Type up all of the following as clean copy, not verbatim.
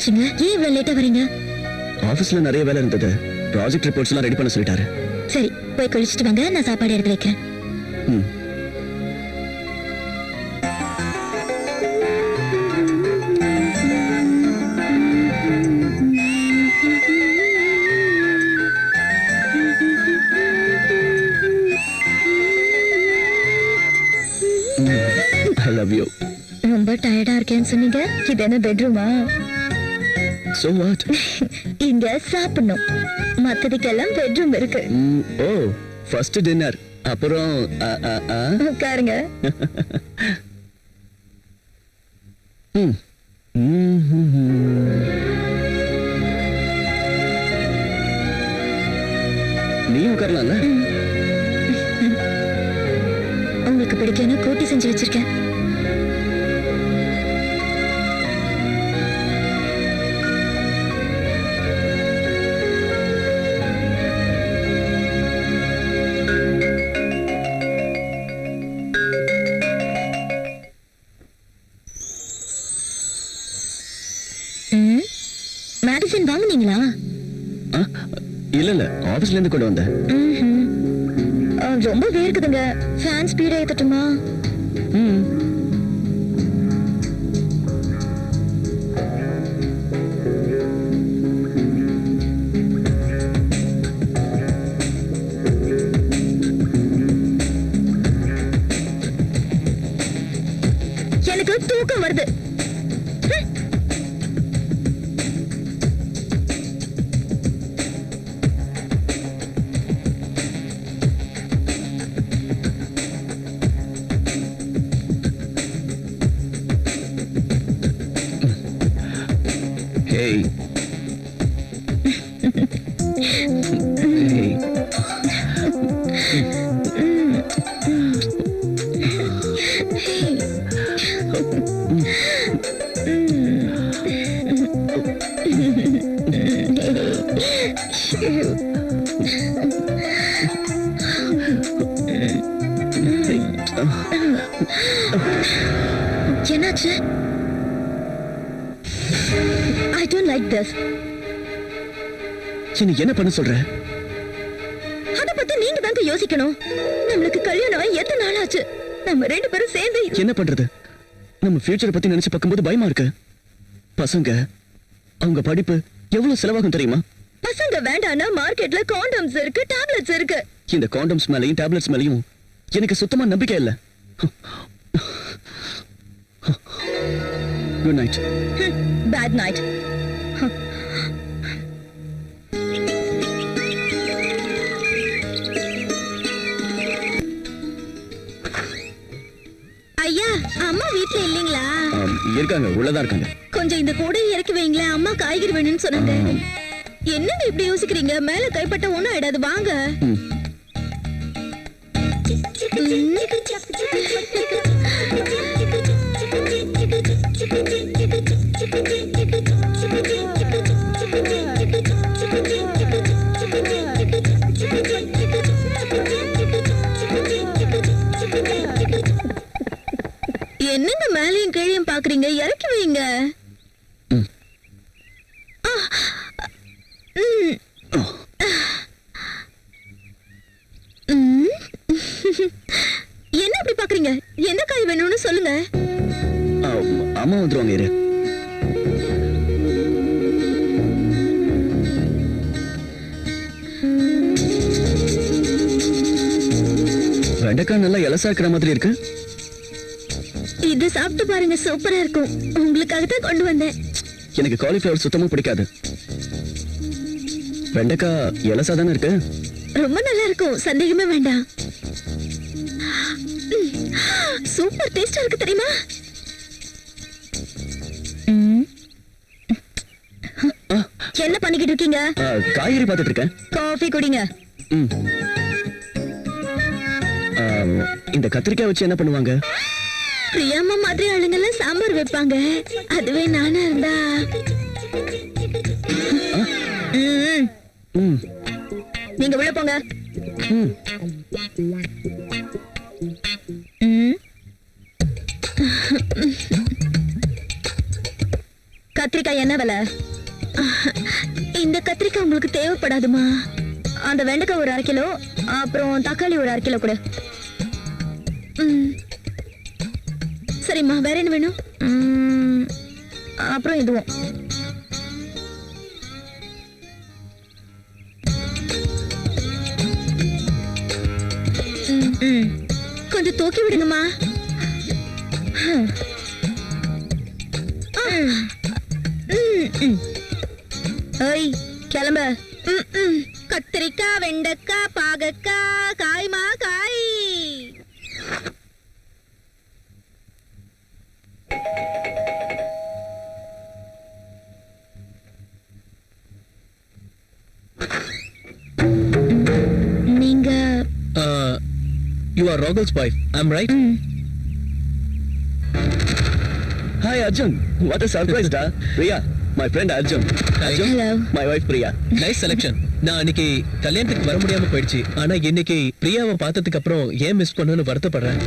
என்னாச்சுங்க? ஏன் இவ்வளவு லேட்டா வரீங்க? ஆபீஸ்ல நிறைய வேலை இருந்தது. ப்ராஜெக்ட் ரிப்போர்ட்ஸ் எல்லாம் ரெடி பண்ண சொல்லிட்டாரு. சரி, போய் குளிச்சிட்டு வாங்க, நான் சாப்பாடு எடுத்து வைக்கிறேன். I love you. ரொம்ப டயர்டா இருக்கேன்னு சொன்னீங்க. இது என்ன பெட்ரூமா? So what? இங்க சாப்பிடணும். மத்ததுக்கெல்லாம் பெட்ரூம் இருக்கு. ஓ, ஃபர்ஸ்ட் டின்னர். அப்புறம் உட்காருங்க. நீ உட்காரலாம்ல? உங்களுக்கு பிடிக்கணும் கூட்டி செஞ்சு வச்சிருக்கேன். மேடிசன் வாங்குனீங்களா? இல்ல ஆபீஸ்ல இருந்து கொண்டு வந்தேன். ரொம்ப வேர்க்குதுங்க. Fan speedo ஏத்தட்டுமா? எனக்கு தூக்கம் வருது. Hey. என்னாச்சு? I don't like this. என்ன பண்ண சொல்ற? அத பத்தி நீங்க தாங்க யோசிக்கணும். நமக்கு கல்யாணம் எத்தனை நாள் ஆச்சு? நம்ம ரெண்டு பேரும் சேர்ந்து என்ன பண்றது? நம்ம ஃபியூச்சரை பத்தி நினைச்சு பார்க்கும்போது பயமா இருக்கு. பசங்க அவங்க படிப்பு எவ்வளவு செலவாகும் தெரியுமா? பசங்க வேண்டானா மார்க்கெட்ல காண்டம்ஸ் இருக்கு, டேப்லெட்ஸ் இருக்கு. இந்த காண்டம்ஸ் மேலயும் டேப்லெட்ஸ் மேலயும் எனக்கு சுத்தமா நம்பிக்கை இல்ல. Good night. Bad night. ஐயா, அம்மா வீட்ல இல்லீங்களா? இருக்காங்க, உள்ளதா இருக்காங்க. கொஞ்சம் இந்த கூடை இறக்கி வைங்களேன், அம்மா காய்கறி வேணும்னு சொன்னாங்க. என்னங்க இப்படி யோசிக்கிறீங்க? மேல கைப்பட்ட ஒண்ணும் ஆயிடாது, வாங்க. என்னங்க மேலையும் கீழையும் பாக்குறீங்க? இறக்கி வைங்க. என்ன அப்படி பாக்குறீங்க? என்ன காய் வேணும்னு சொல்லுங்க. அம்மா வந்துருவாங்க. இரு. வெண்டைக்காய் நல்லா இலசா இருக்கிற மாதிரி இருக்கு. இது சாப்பிட்டு பாருங்க, சூப்பரா இருக்கும். உங்களுக்காக தான் கொண்டு வந்தேன். எனக்கு காலிஃபிளவர் சுத்தமா பிடிக்காது. வெண்டைக்காய் இலசா தானே இருக்கு. ரொம்ப நல்லா இருக்கும், சந்தேகமே வேண்டாம். சூப்பர் டேஸ்டா இருக்கு தெரியுமா? என்ன பண்ணிக்கிட்டு இருக்கீங்க? காய்கறி பார்த்துட்டு இருக்கேன். காஃபி குடிங்க. இந்த கத்திரிக்காய் வச்சு என்ன பண்ணுவாங்க? பிரியாமா மாதிரி ஆளுங்கெல்லாம் சாம்பார் வைப்பாங்க. அதுவே நானா இருந்தா நீங்க உள்ள போங்க. கத்திரிக்காய் வெண்டைக்காய் என்ன விலை? இந்த கத்திரிக்காய் உங்களுக்கு தேவைப்படாதுமா. அந்த வெண்டைக்காய் ஒரு 1/2 கிலோ, அப்புறம் தக்காளி ஒரு 1/2 கிலோ கூட. சரிம்மா, வேற என்ன வேணும்? அப்புறம் இதுவும். கொஞ்சம் தூக்கி விடுங்கம்மா. ஏய், கிளம்ப. கத்திரிக்காய், வெண்டைக்காய், பாகக்காய், காய்மா காய். நீங்க You are Rogel's wife, I'm right? Hi Arjun, what a surprise da. Priya, my friend Arjun. Arjun, Hello. my wife Priya. Nice selection. நான் அன்னைக்கு கல்யாணத்துக்கு வர முடியாம போயிடுச்சு. ஆனா இன்னைக்கு பிரியாவை பார்த்ததுக்கு அப்புறம் ஏன் மிஸ் பண்ணனும்னு வருத்தப்படுறேன்.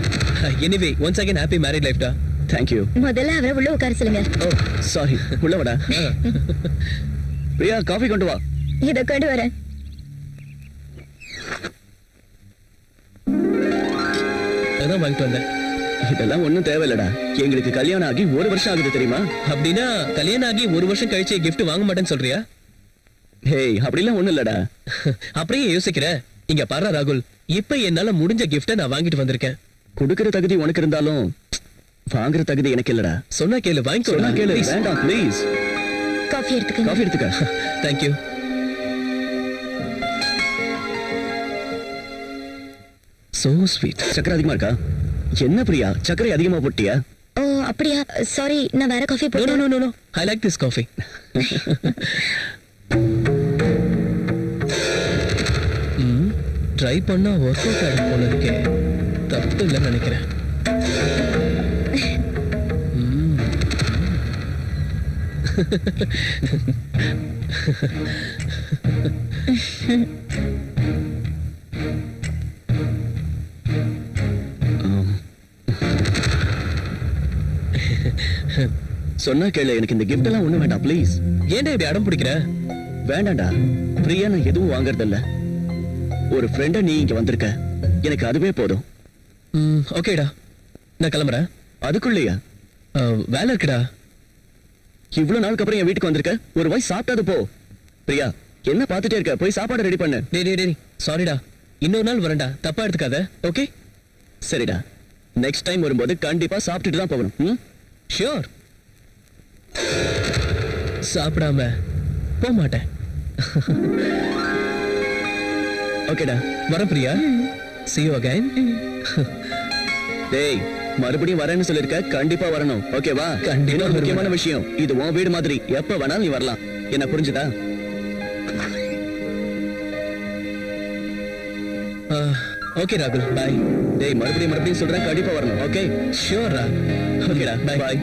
Anyway, once again happy married life da. Thank you. முதல்ல அவரை உள்ள உட்கார சொல்லுங்க. Oh, sorry. உள்ள வாடா. பிரியா, காஃபி கொண்டு வா. இத கொண்டு வரேன். அதான் வாங்கிட்டு வந்தேன். இதெல்லாம் ஒண்ணும் தேவையில்லடா. எங்களுக்கு கல்யாணம் ஆகி 1 வருஷம் ஆகுது தெரியுமா? அப்படின்னா கல்யாணம் ஆகி 1 வருஷம் கழிச்சு gift வாங்க மாட்டேன்னு சொல்றியா? ஹேய், அப்படிலாம் ஒண்ணும் இல்லடா. அப்படியே யோசிக்கிற. இங்க பாரு ராகுல், இப்ப என்னால முடிஞ்ச gift நான் வாங்கிட்டு வந்திருக்கேன். கொடுக்கிற தகுதி உனக்கு இருந்தாலும் வாங்குற தகுதி எனக்கு இல்லடா. சொன்னா கேளு, வாங்கிக்கோ. சொன்னா கேளு. வேண்டாம் ப்ளீஸ். காஃபி எடுத்துக்கங்க. காஃபி எடுத்துக்க. Thank you. So sweet. சக்கரை அதிகமா இருக்கா? என்ன பிரியா, சக்கரை அதிகமா போட்டியா? ஓ, அப்படியா? சாரி, நான் வேற காஃபி No, போட்டேன். no, no, no, no. I like this coffee. Try பண்ணா ஒர்க் அவுட் ஆகும் போல இருக்கே. தப்பு இல்லைன்னு நினைக்கிறேன். சொன்னா கேளு, எனக்கு இந்த gift எல்லாம் ஒண்ணும் வேண்டாம் ப்ளீஸ். ஏன்டா இப்படி அடம் பிடிக்கிற? வேண்டாம்டா. பிரியா, நான் எதுவும் வாங்குறதில்ல. ஒரு ஃப்ரெண்ட நீ இங்க வந்திருக்க, எனக்கு அதுவே போதும். ஓகேடா, நான் கிளம்புறேன். அதுக்குள்ளேயா? வேலை இருக்குடா. இவ்வளவு நாளுக்கு அப்புறம் என் வீட்டுக்கு வந்திருக்க, ஒரு வாய் சாப்பிட்டாது போ. பிரியா, என்ன பார்த்துட்டே இருக்க? போய் சாப்பாடு ரெடி பண்ணு. டேய் சாரிடா, இன்னொரு நாள் வரேன்டா, தப்பா எடுத்துக்காத. ஓகே சரிடா, நெக்ஸ்ட் டைம் வரும்போது கண்டிப்பா சாப்பிட்டுட்டு தான் போகணும். ஷியோர். சாப்பிடாம போக மாட்டேன். ஓகேடா, வரேன் பிரியா. See you again. டேய், மறுபடியும் வரேன்னு சொல்லிருக்க, கண்டிப்பா வரணும். ஓகேவா? கண்டிப்பா இன்னொரு முக்கியமான வருவேன். விஷயம், இது உன் வீடு மாதிரி, எப்ப வேணாலும் நீ வரலாம். என்ன புரிஞ்சுதா? ஓகே ராகுல், பாய். டேய், மறுபடியும் சொல்றேன், கண்டிப்பா வரணும். ஓகே? ஷியோரா. ஓகேடா, Bye. பாய்.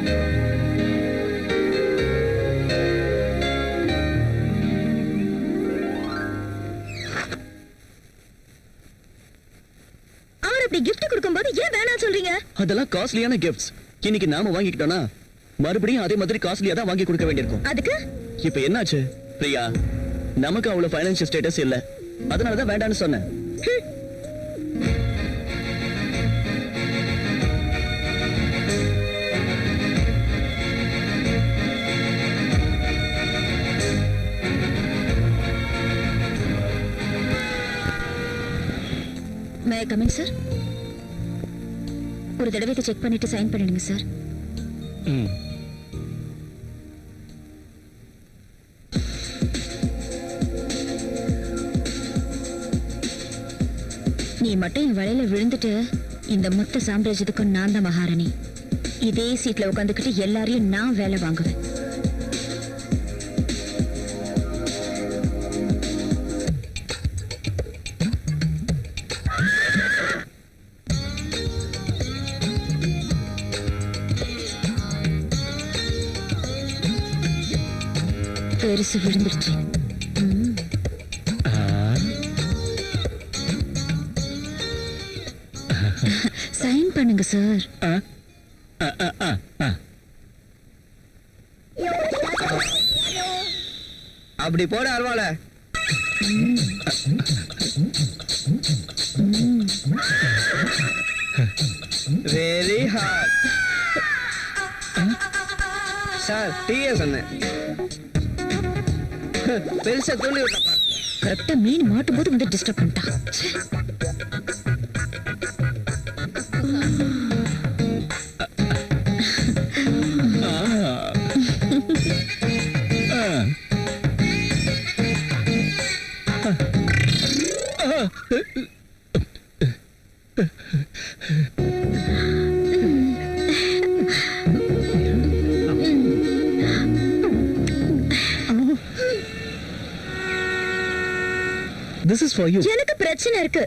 அவர் அப்படி gift கொடுக்கும்போது ஏன் வேணாம் சொல்றீங்க? அதெல்லாம் காஸ்ட்லியான கிஃப்ட்ஸ். இன்னைக்கு நாம வாங்கிக்கிட்டோம்னா மறுபடியும் அதே மாதிரி காஸ்ட்லியா தான் வாங்கி கொடுக்க வேண்டியிருக்கும். அதுக்கு இப்ப என்னாச்சு பிரியா? நமக்கு அவ்வளவு ஃபைனான்சியல் ஸ்டேட்டஸ் இல்ல, அதனால தான் வேண்டாம்னு சொன்னேன். மே ஐ கம் இன் சார்? ஒரு தடவை இதை செக் பண்ணிட்டு சைன் பண்ணிடுங்க சார். நீ மட்டும் என் வலையில விழுந்துட்டு இந்த மொத்த சாம்ராஜ்யத்துக்கும் நான் தான் மகாராணி. இதே சீட்ல உட்காந்துக்கிட்டு எல்லாரையும் நான் வேலை வாங்குவேன். பெருசு விழுந்துருச்சு. சைன் பண்ணுங்க சார். அப்படி போட அருவாள. Very hot sir. டீயே சொன்னேன். பெருசா தூண்டி விட்டப்பா. கரெக்டா மீன் மாட்டும் போது வந்து டிஸ்டர்ப் பண்ணிட்டா. This is for you. எனக்கு பிரச்சனை இருக்கு.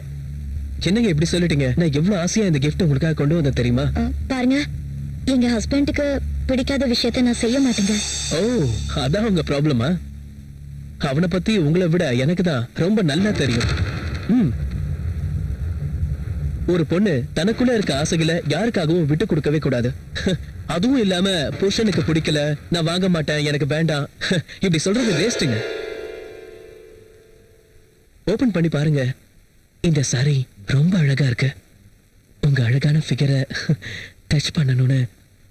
என்னங்க இப்படி சொல்லிட்டீங்க? நான் எவ்வளவு ஆசையா இந்த gift உங்களுக்காக கொண்டு வந்தேன் தெரியுமா? பாருங்க, எங்க ஹஸ்பண்டுக்கு பிடிக்காத விஷயத்தை நான் செய்ய மாட்டேங்க. ஓ, அதான் உங்க ப்ராப்ளமா? அவனை பத்தி உங்களை விட எனக்கு தான் ரொம்ப நல்லா தெரியும். ஒரு பொண்ணு தனக்குள்ள இருக்க ஆசைகளை யாருக்காகவும் விட்டு கொடுக்கவே கூடாது. அதுவும் இல்லாம புருஷனுக்கு பிடிக்கல, நான் வாங்க மாட்டேன், எனக்கு வேண்டாம், இப்படி சொல்றது வேஸ்ட்டுங்க. ஓபன் பண்ணி பாருங்க. இந்த சாரி ரொம்ப அழகா இருக்கு. உங்க அழகான ஃபிகரை டச் பண்ணணும்னு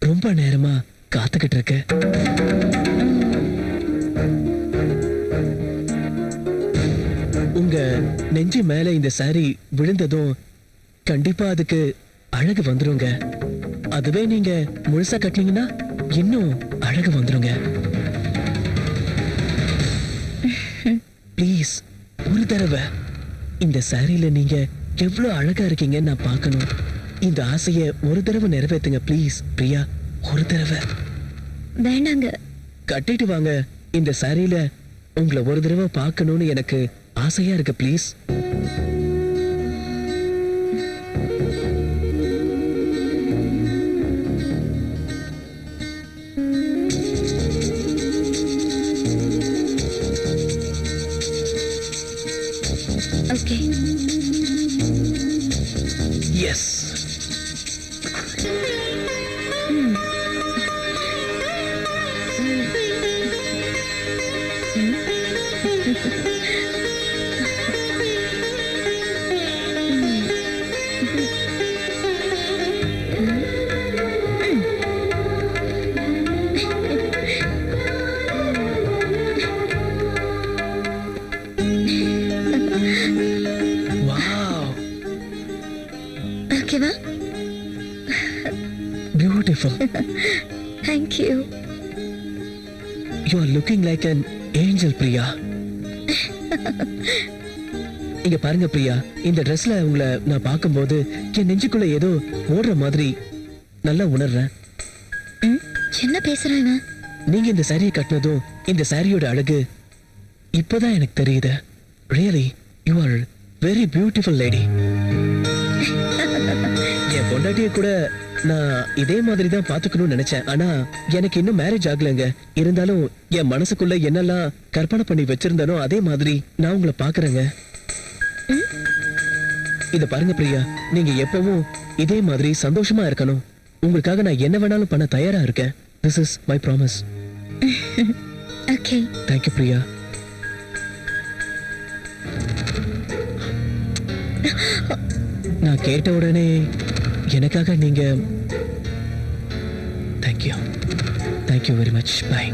ரொம்ப நேரமா காத்துக்கிட்டு இருக்கு. உங்க நெஞ்சு மேல இந்த சாரி விழுந்ததும் கண்டிப்பா அதுக்கு அழகு வந்துருங்க. அதுவே நீங்க முழுசா கட்டினீங்கன்னா இன்னும் அழகு வந்துருங்க. ப்ளீஸ் ஒரு தடவை இந்த சாரியில நீங்க எவ்வளவு அழகா இருக்கீங்கன்னு நான் பார்க்கணும். இந்த ஆசைய ஒரு தடவை நிறைவேத்துங்க ப்ளீஸ் பிரியா. ஒரு தடவை. வேண்டாங்க. கட்டிட்டு வாங்க. இந்த சாரியில உங்களை ஒரு தடவை பார்க்கணும்னு எனக்கு ஆசையா இருக்கு ப்ளீஸ். ஓகே. எஸ். ஓகேவா? Beautiful. Thank you. You are looking like an angel, Priya. இங்க பாருங்க பிரியா, இந்த ட்ரெஸ்ல உங்களை நான் பார்க்கும்போது என் நெஞ்சுக்குள்ள ஏதோ ஓடுற மாதிரி நல்லா உணர்றேன். என்ன பேசுறான் இவன்? நீங்க இந்த சாரியை கட்டினதும் இந்த சாரியோட அழகு இப்போதான் எனக்கு தெரியுது. Really, you are very beautiful lady. என் பொண்டாட்டிய கூட நான் இதே மாதிரி தான் பாத்துக்கணும்னு நினைச்சேன். ஆனா எனக்கு இன்னும் மேரேஜ் ஆகலைங்க. இருந்தாலும் என் மனசுக்குள்ள என்னெல்லாம் கற்பனை பண்ணி வச்சிருந்தனோ அதே மாதிரி நான் உங்களை பாக்குறேங்க. இத பாருங்க பிரியா, நீங்க எப்பவும் இதே மாதிரி சந்தோஷமா இருக்கணும். உங்களுக்காக நான் என்ன வேணாலும் பண்ண தயாரா இருக்கேன். This is my promise. Okay. Thank you Priya. நான் கேட்ட உடனே எனக்காக நீங்க thank you. Thank you very much. By.